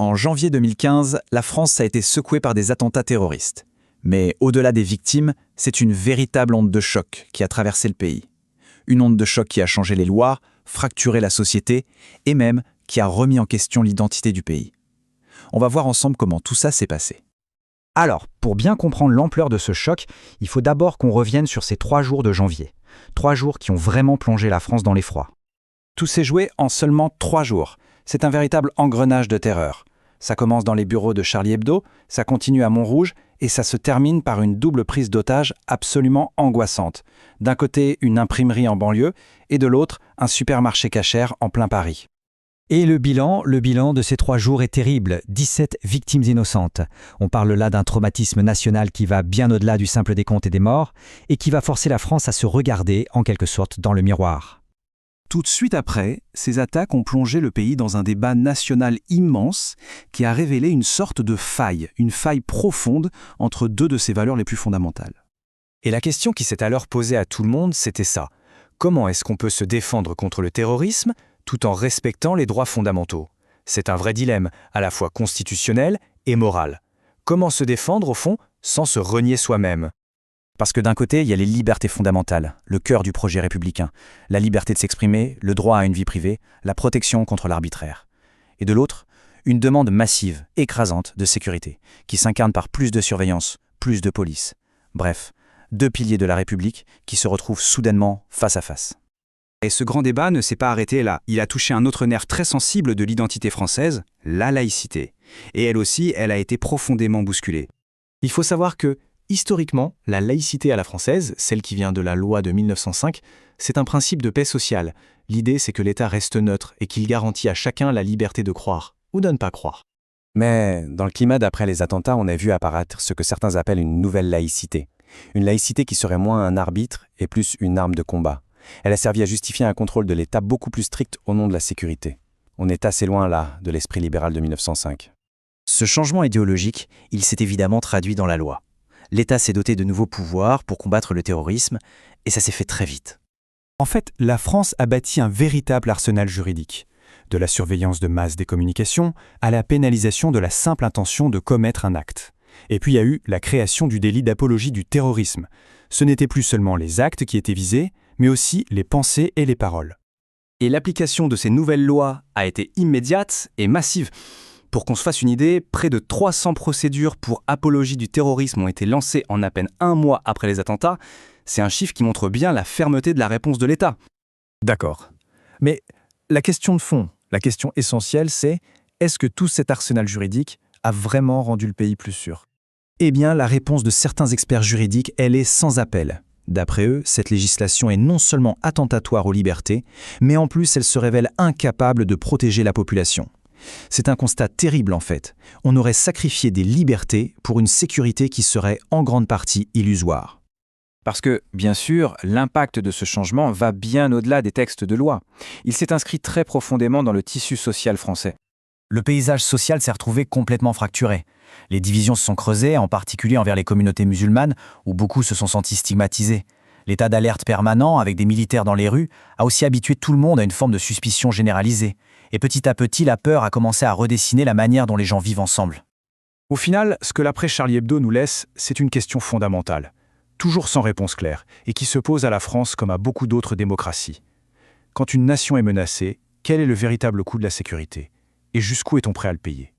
En janvier 2015, la France a été secouée par des attentats terroristes. Mais au-delà des victimes, c'est une véritable onde de choc qui a traversé le pays. Une onde de choc qui a changé les lois, fracturé la société et même qui a remis en question l'identité du pays. On va voir ensemble comment tout ça s'est passé. Alors, pour bien comprendre l'ampleur de ce choc, il faut d'abord qu'on revienne sur ces 3 jours de janvier. 3 jours qui ont vraiment plongé la France dans l'effroi. Tout s'est joué en seulement 3 jours. C'est un véritable engrenage de terreur. Ça commence dans les bureaux de Charlie Hebdo, ça continue à Montrouge et ça se termine par une double prise d'otage absolument angoissante. D'un côté, une imprimerie en banlieue et de l'autre, un supermarché cachère en plein Paris. Et le bilan de ces 3 jours est terrible, 17 victimes innocentes. On parle là d'un traumatisme national qui va bien au-delà du simple décompte et des morts, et qui va forcer la France à se regarder, en quelque sorte, dans le miroir. Tout de suite après, ces attaques ont plongé le pays dans un débat national immense qui a révélé une sorte de faille, une faille profonde entre deux de ses valeurs les plus fondamentales. Et la question qui s'est alors posée à tout le monde, c'était ça. Comment est-ce qu'on peut se défendre contre le terrorisme tout en respectant les droits fondamentaux? C'est un vrai dilemme, à la fois constitutionnel et moral. Comment se défendre, au fond, sans se renier soi-même? Parce que d'un côté, il y a les libertés fondamentales, le cœur du projet républicain, la liberté de s'exprimer, le droit à une vie privée, la protection contre l'arbitraire. Et de l'autre, une demande massive, écrasante de sécurité, qui s'incarne par plus de surveillance, plus de police. Bref, 2 piliers de la République qui se retrouvent soudainement face à face. Et ce grand débat ne s'est pas arrêté là. Il a touché un autre nerf très sensible de l'identité française, la laïcité. Et elle aussi, elle a été profondément bousculée. Il faut savoir que, historiquement, la laïcité à la française, celle qui vient de la loi de 1905, c'est un principe de paix sociale. L'idée, c'est que l'État reste neutre et qu'il garantit à chacun la liberté de croire ou de ne pas croire. Mais dans le climat d'après les attentats, on a vu apparaître ce que certains appellent une nouvelle laïcité. Une laïcité qui serait moins un arbitre et plus une arme de combat. Elle a servi à justifier un contrôle de l'État beaucoup plus strict au nom de la sécurité. On est assez loin là de l'esprit libéral de 1905. Ce changement idéologique, il s'est évidemment traduit dans la loi. L'État s'est doté de nouveaux pouvoirs pour combattre le terrorisme, et ça s'est fait très vite. En fait, la France a bâti un véritable arsenal juridique. De la surveillance de masse des communications à la pénalisation de la simple intention de commettre un acte. Et puis il y a eu la création du délit d'apologie du terrorisme. Ce n'étaient plus seulement les actes qui étaient visés, mais aussi les pensées et les paroles. Et l'application de ces nouvelles lois a été immédiate et massive. Pour qu'on se fasse une idée, près de 300 procédures pour apologie du terrorisme ont été lancées en à peine 1 mois après les attentats. C'est un chiffre qui montre bien la fermeté de la réponse de l'État. D'accord. Mais la question de fond, la question essentielle, c'est est-ce que tout cet arsenal juridique a vraiment rendu le pays plus sûr? Eh bien, la réponse de certains experts juridiques, elle est sans appel. D'après eux, cette législation est non seulement attentatoire aux libertés, mais en plus elle se révèle incapable de protéger la population. C'est un constat terrible en fait. On aurait sacrifié des libertés pour une sécurité qui serait en grande partie illusoire. Parce que, bien sûr, l'impact de ce changement va bien au-delà des textes de loi. Il s'est inscrit très profondément dans le tissu social français. Le paysage social s'est retrouvé complètement fracturé. Les divisions se sont creusées, en particulier envers les communautés musulmanes, où beaucoup se sont sentis stigmatisés. L'état d'alerte permanent, avec des militaires dans les rues, a aussi habitué tout le monde à une forme de suspicion généralisée. Et petit à petit, la peur a commencé à redessiner la manière dont les gens vivent ensemble. Au final, ce que l'après Charlie Hebdo nous laisse, c'est une question fondamentale, toujours sans réponse claire, et qui se pose à la France comme à beaucoup d'autres démocraties. Quand une nation est menacée, quel est le véritable coût de la sécurité? Et jusqu'où est-on prêt à le payer?